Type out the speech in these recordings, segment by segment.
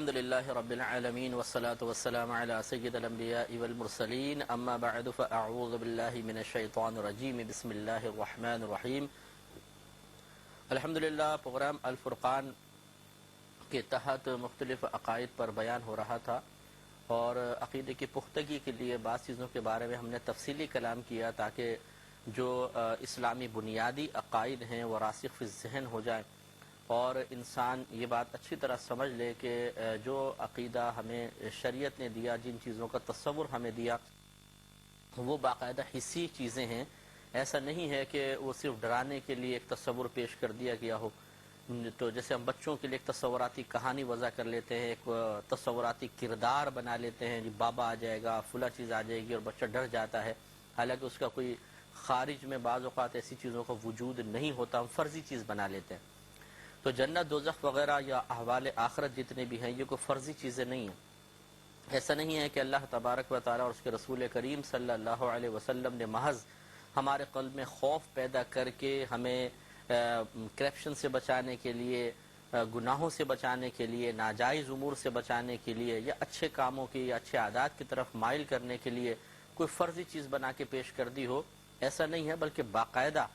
الحمد للہ رب العالمین والصلاة والسلام علی سید الانبیاء والمرسلین اما بعد فاعوذ باللہ من الشیطان الرجیم بسم اللہ الرحمن الرحیم۔ الحمدللہ پروگرام الفرقان کے تحت مختلف عقائد پر بیان ہو رہا تھا اور عقیدے کی پختگی کے لیے بعض چیزوں کے بارے میں ہم نے تفصیلی کلام کیا تاکہ جو اسلامی بنیادی عقائد ہیں وہ راسخ فی الذہن ہو جائیں اور انسان یہ بات اچھی طرح سمجھ لے کہ جو عقیدہ ہمیں شریعت نے دیا، جن چیزوں کا تصور ہمیں دیا، وہ باقاعدہ حسی چیزیں ہیں۔ ایسا نہیں ہے کہ وہ صرف ڈرانے کے لیے ایک تصور پیش کر دیا گیا ہو۔ تو جیسے ہم بچوں کے لیے ایک تصوراتی کہانی وضع کر لیتے ہیں، ایک تصوراتی کردار بنا لیتے ہیں، بابا آ جائے گا، فلاں چیز آ جائے گی اور بچہ ڈر جاتا ہے، حالانکہ اس کا کوئی خارج میں بعض اوقات ایسی چیزوں کا وجود نہیں ہوتا، ہم فرضی چیز بنا لیتے ہیں۔ تو جنت دوزخ وغیرہ یا احوال آخرت جتنے بھی ہیں یہ کوئی فرضی چیزیں نہیں ہیں۔ ایسا نہیں ہے کہ اللہ تبارک و تعالیٰ اور اس کے رسول کریم صلی اللہ علیہ وسلم نے محض ہمارے قلب میں خوف پیدا کر کے ہمیں کرپشن سے بچانے کے لیے، گناہوں سے بچانے کے لیے، ناجائز امور سے بچانے کے لیے یا اچھے کاموں کی یا اچھے عادات کی طرف مائل کرنے کے لیے کوئی فرضی چیز بنا کے پیش کر دی ہو، ایسا نہیں ہے، بلکہ باقاعدہ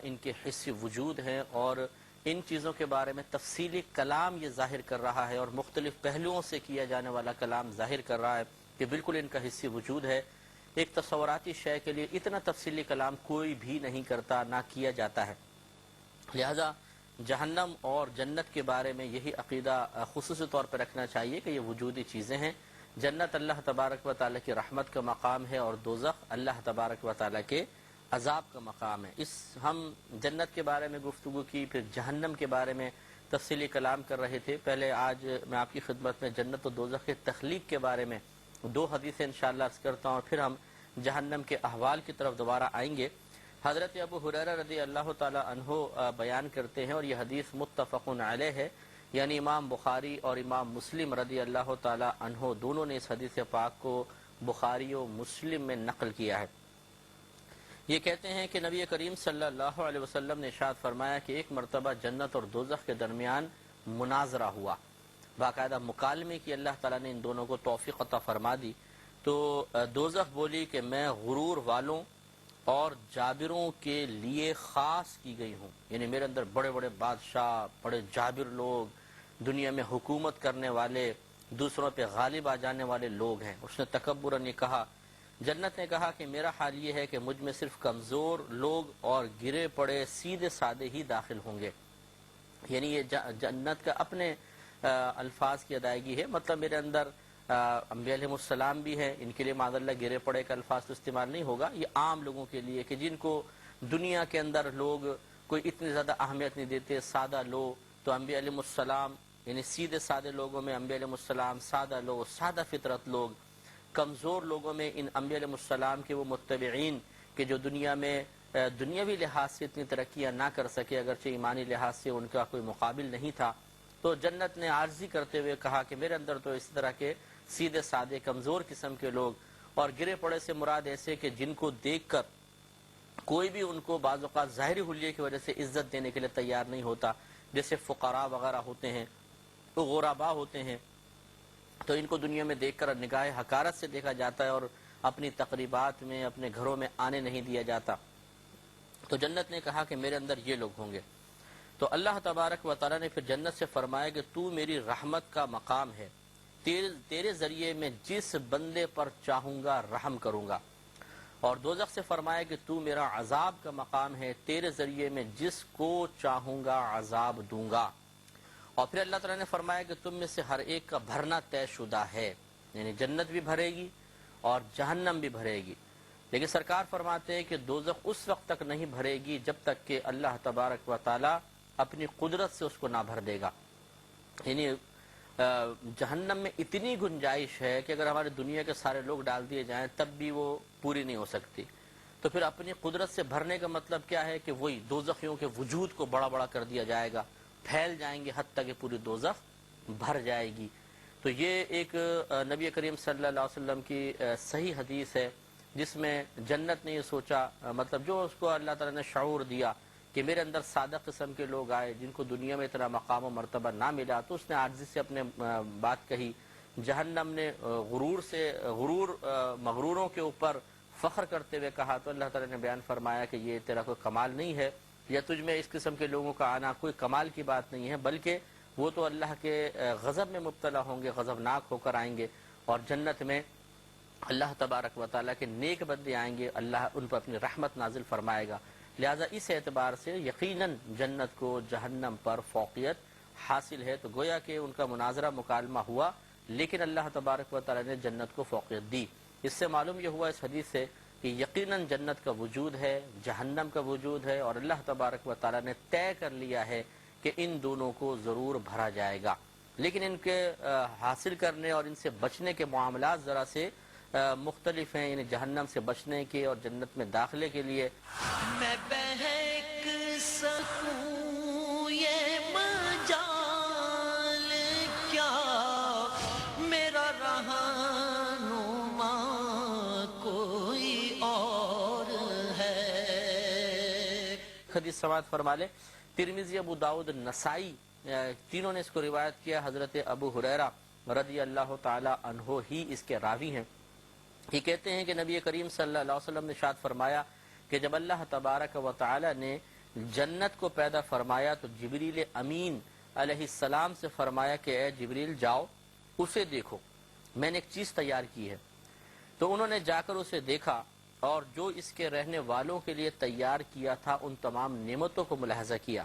ان کے حصے وجود ہیں اور ان چیزوں کے بارے میں تفصیلی کلام یہ ظاہر کر رہا ہے اور مختلف پہلوؤں سے کیا جانے والا کلام ظاہر کر رہا ہے کہ بالکل ان کا حصہ وجود ہے۔ ایک تصوراتی شے کے لیے اتنا تفصیلی کلام کوئی بھی نہیں کرتا، نہ کیا جاتا ہے۔ لہذا جہنم اور جنت کے بارے میں یہی عقیدہ خصوصی طور پر رکھنا چاہیے کہ یہ وجودی چیزیں ہیں۔ جنت اللہ تبارک و تعالیٰ کی رحمت کا مقام ہے اور دوزخ اللہ تبارک و تعالیٰ کے عذاب کا مقام ہے۔ ہم جنت کے بارے میں گفتگو کی، پھر جہنم کے بارے میں تفصیلی کلام کر رہے تھے۔ پہلے آج میں آپ کی خدمت میں جنت و دوزخ کے تخلیق کے بارے میں دو حدیثیں انشاءاللہ عرض کرتا ہوں اور پھر ہم جہنم کے احوال کی طرف دوبارہ آئیں گے۔ حضرت ابو ہریرہ رضی اللہ تعالی عنہ بیان کرتے ہیں اور یہ حدیث متفق علیہ ہے، یعنی امام بخاری اور امام مسلم رضی اللہ تعالی عنہ دونوں نے اس حدیث پاک کو بخاری و مسلم میں نقل کیا ہے۔ یہ کہتے ہیں کہ نبی کریم صلی اللہ علیہ وسلم نے ارشاد فرمایا کہ ایک مرتبہ جنت اور دوزخ کے درمیان مناظرہ ہوا، باقاعدہ مکالمے کی اللہ تعالیٰ نے ان دونوں کو توفیق عطا فرما دی۔ تو دوزخ بولی کہ میں غرور والوں اور جابروں کے لیے خاص کی گئی ہوں، یعنی میرے اندر بڑے بڑے بادشاہ، بڑے جابر لوگ، دنیا میں حکومت کرنے والے، دوسروں پہ غالب آ جانے والے لوگ ہیں۔ اس نے تکبراً یہ کہا۔ جنت نے کہا کہ میرا حال یہ ہے کہ مجھ میں صرف کمزور لوگ اور گرے پڑے سیدھے سادے ہی داخل ہوں گے، یعنی یہ جنت کا اپنے الفاظ کی ادائیگی ہے، مطلب میرے اندر انبیاء علیہ السلام بھی ہیں، ان کے لیے معاذ اللہ گرے پڑے کا الفاظ تو استعمال نہیں ہوگا، یہ عام لوگوں کے لیے کہ جن کو دنیا کے اندر لوگ کوئی اتنی زیادہ اہمیت نہیں دیتے، سادہ لوگ، تو انبیاء علیہ السلام یعنی سیدھے سادے لوگوں میں انبیاء علیہ السلام، سادہ لوگ، سادہ فطرت لوگ، کمزور لوگوں میں ان انبیاء علیہ السلام کے وہ متبعین کہ جو دنیا میں دنیاوی لحاظ سے اتنی ترقیاں نہ کر سکے، اگرچہ ایمانی لحاظ سے ان کا کوئی مقابل نہیں تھا۔ تو جنت نے عارضی کرتے ہوئے کہا کہ میرے اندر تو اس طرح کے سیدھے سادے کمزور قسم کے لوگ، اور گرے پڑے سے مراد ایسے کہ جن کو دیکھ کر کوئی بھی ان کو بعض اوقات ظاہری حلیے کی وجہ سے عزت دینے کے لیے تیار نہیں ہوتا، جیسے فقراء وغیرہ ہوتے ہیں، غرباء ہوتے ہیں، تو ان کو دنیا میں دیکھ کر نگاہ حقارت سے دیکھا جاتا ہے اور اپنی تقریبات میں، اپنے گھروں میں آنے نہیں دیا جاتا۔ تو جنت نے کہا کہ میرے اندر یہ لوگ ہوں گے۔ تو اللہ تبارک و تعالیٰ نے پھر جنت سے فرمایا کہ تو میری رحمت کا مقام ہے، تیرے ذریعے میں جس بندے پر چاہوں گا رحم کروں گا، اور دوزخ سے فرمایا کہ تو میرا عذاب کا مقام ہے، تیرے ذریعے میں جس کو چاہوں گا عذاب دوں گا۔ اور پھر اللہ تعالیٰ نے فرمایا کہ تم میں سے ہر ایک کا بھرنا طے شدہ ہے، یعنی جنت بھی بھرے گی اور جہنم بھی بھرے گی، لیکن سرکار فرماتے ہیں کہ دوزخ اس وقت تک نہیں بھرے گی جب تک کہ اللہ تبارک و تعالیٰ اپنی قدرت سے اس کو نہ بھر دے گا۔ یعنی جہنم میں اتنی گنجائش ہے کہ اگر ہماری دنیا کے سارے لوگ ڈال دیے جائیں تب بھی وہ پوری نہیں ہو سکتی۔ تو پھر اپنی قدرت سے بھرنے کا مطلب کیا ہے کہ وہی دوزخیوں کے وجود کو بڑا بڑا کر دیا جائے گا، پھیل جائیں گے حتیٰ کہ پوری دوزخ بھر جائے گی۔ تو یہ ایک نبی کریم صلی اللہ علیہ وسلم کی صحیح حدیث ہے جس میں جنت نے یہ سوچا، مطلب جو اس کو اللہ تعالیٰ نے شعور دیا کہ میرے اندر سادہ قسم کے لوگ آئے جن کو دنیا میں اتنا مقام و مرتبہ نہ ملا، تو اس نے عاجزی سے اپنے بات کہی۔ جہنم نے مغروروں کے اوپر فخر کرتے ہوئے کہا، تو اللہ تعالیٰ نے بیان فرمایا کہ یہ تیرا کوئی کمال نہیں ہے، یا تجھ میں اس قسم کے لوگوں کا آنا کوئی کمال کی بات نہیں ہے، بلکہ وہ تو اللہ کے غضب میں مبتلا ہوں گے، غضبناک ہو کر آئیں گے، اور جنت میں اللہ تبارک و تعالیٰ کے نیک بندے آئیں گے، اللہ ان پر اپنی رحمت نازل فرمائے گا۔ لہذا اس اعتبار سے یقیناً جنت کو جہنم پر فوقیت حاصل ہے۔ تو گویا کہ ان کا مناظرہ مکالمہ ہوا، لیکن اللہ تبارک و تعالیٰ نے جنت کو فوقیت دی۔ اس سے معلوم یہ ہوا اس حدیث سے کہ یقیناً جنت کا وجود ہے، جہنم کا وجود ہے، اور اللہ تبارک و تعالیٰ نے طے کر لیا ہے کہ ان دونوں کو ضرور بھرا جائے گا، لیکن ان کے حاصل کرنے اور ان سے بچنے کے معاملات ذرا سے مختلف ہیں، یعنی جہنم سے بچنے کے اور جنت میں داخلے کے لیے میں بہک سکوں یہ مجال کیا، میرا رہنما کوئی اور ہے۔ حدیث سماعت فرما لے، ترمذی، ابو داؤد، نسائی تینوں نے اس کو روایت کیا۔ حضرت ابو ہریرہ رضی اللہ تعالی عنہ ہی اس کے راوی ہیں۔ یہ کہتے ہیں کہ نبی کریم صلی اللہ علیہ وسلم نے ارشاد فرمایا کہ جب اللہ تبارک و تعالی نے جنت کو پیدا فرمایا تو جبریل امین علیہ السلام سے فرمایا کہ اے جبریل جاؤ اسے دیکھو، میں نے ایک چیز تیار کی ہے۔ تو انہوں نے جا کر اسے دیکھا اور جو اس کے رہنے والوں کے لیے تیار کیا تھا ان تمام نعمتوں کو ملاحظہ کیا،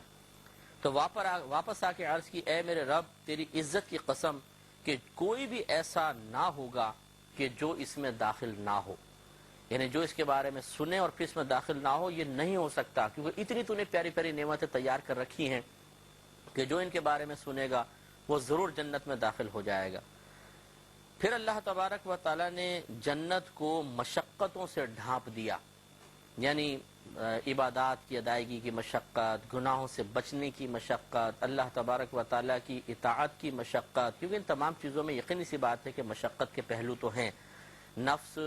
تو واپس آ کے عرض کی، اے میرے رب تیری عزت کی قسم کہ کوئی بھی ایسا نہ ہوگا کہ جو اس میں داخل نہ ہو، یعنی جو اس کے بارے میں سنے اور پھر اس میں داخل نہ ہو، یہ نہیں ہو سکتا، کیونکہ اتنی تو نے پیاری پیاری نعمتیں تیار کر رکھی ہیں کہ جو ان کے بارے میں سنے گا وہ ضرور جنت میں داخل ہو جائے گا۔ پھر اللہ تبارک و تعالیٰ نے جنت کو مشقتوں سے ڈھانپ دیا، یعنی عبادات کی ادائیگی کی مشقت، گناہوں سے بچنے کی مشقت، اللہ تبارک و تعالیٰ کی اطاعت کی مشقت، کیونکہ ان تمام چیزوں میں یقینی سی بات ہے کہ مشقت کے پہلو تو ہیں۔ نفس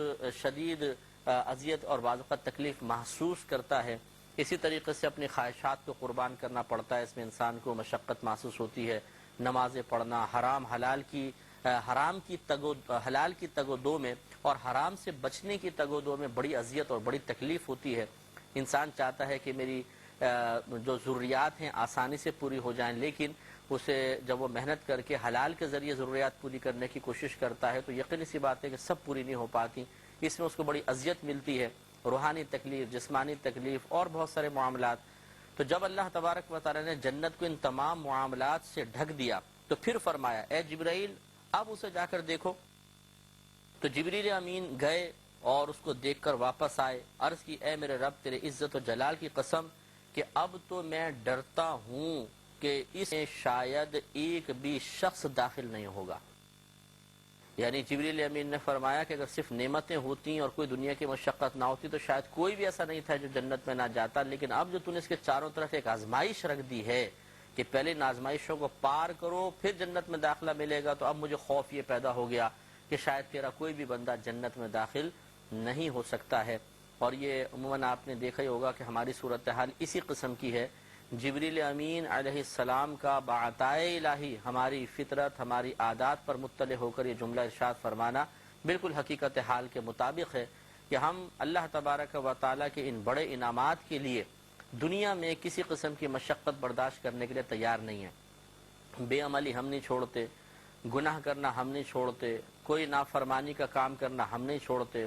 شدید اذیت اور بعض اوقات تکلیف محسوس کرتا ہے، اسی طریقے سے اپنی خواہشات کو قربان کرنا پڑتا ہے، اس میں انسان کو مشقت محسوس ہوتی ہے۔ نمازیں پڑھنا، حلال کی تگ و دو میں اور حرام سے بچنے کی تگ و دو میں بڑی اذیت اور بڑی تکلیف ہوتی ہے۔ انسان چاہتا ہے کہ میری جو ضروریات ہیں آسانی سے پوری ہو جائیں، لیکن اسے جب وہ محنت کر کے حلال کے ذریعے ضروریات پوری کرنے کی کوشش کرتا ہے تو یقینی سی بات ہے کہ سب پوری نہیں ہو پاتی، اس میں اس کو بڑی اذیت ملتی ہے، روحانی تکلیف، جسمانی تکلیف اور بہت سارے معاملات۔ تو جب اللہ تبارک و تعالی نے جنت کو ان تمام معاملات سے ڈھک دیا تو پھر فرمایا، اے جبرائیل اب اسے جا کر دیکھو۔ تو جبریل امین گئے اور اس کو دیکھ کر واپس آئے، عرض کی، اے میرے رب تیرے عزت و جلال کی قسم کہ اب تو میں ڈرتا ہوں کہ اس میں شاید ایک بھی شخص داخل نہیں ہوگا۔ یعنی جبریل امین نے فرمایا کہ اگر صرف نعمتیں ہوتی اور کوئی دنیا کی مشقت نہ ہوتی تو شاید کوئی بھی ایسا نہیں تھا جو جنت میں نہ جاتا، لیکن اب جو تو نے اس کے چاروں طرف ایک آزمائش رکھ دی ہے کہ پہلے ان آزمائشوں کو پار کرو پھر جنت میں داخلہ ملے گا، تو اب مجھے خوف یہ پیدا ہو گیا کہ شاید تیرا کوئی بھی بندہ جنت میں داخل نہیں ہو سکتا ہے۔ اور یہ عموماً آپ نے دیکھا ہی ہوگا کہ ہماری صورتحال اسی قسم کی ہے۔ جبریل امین علیہ السلام کا بعطائے الہی ہماری فطرت، ہماری عادات پر مطلع ہو کر یہ جملہ ارشاد فرمانا بالکل حقیقت حال کے مطابق ہے کہ ہم اللہ تبارک و تعالیٰ کے ان بڑے انعامات کے لیے دنیا میں کسی قسم کی مشقت برداشت کرنے کے لیے تیار نہیں ہیں۔ بے عملی ہم نہیں چھوڑتے، گناہ کرنا ہم نہیں چھوڑتے، کوئی نافرمانی کا کام کرنا ہم نہیں چھوڑتے،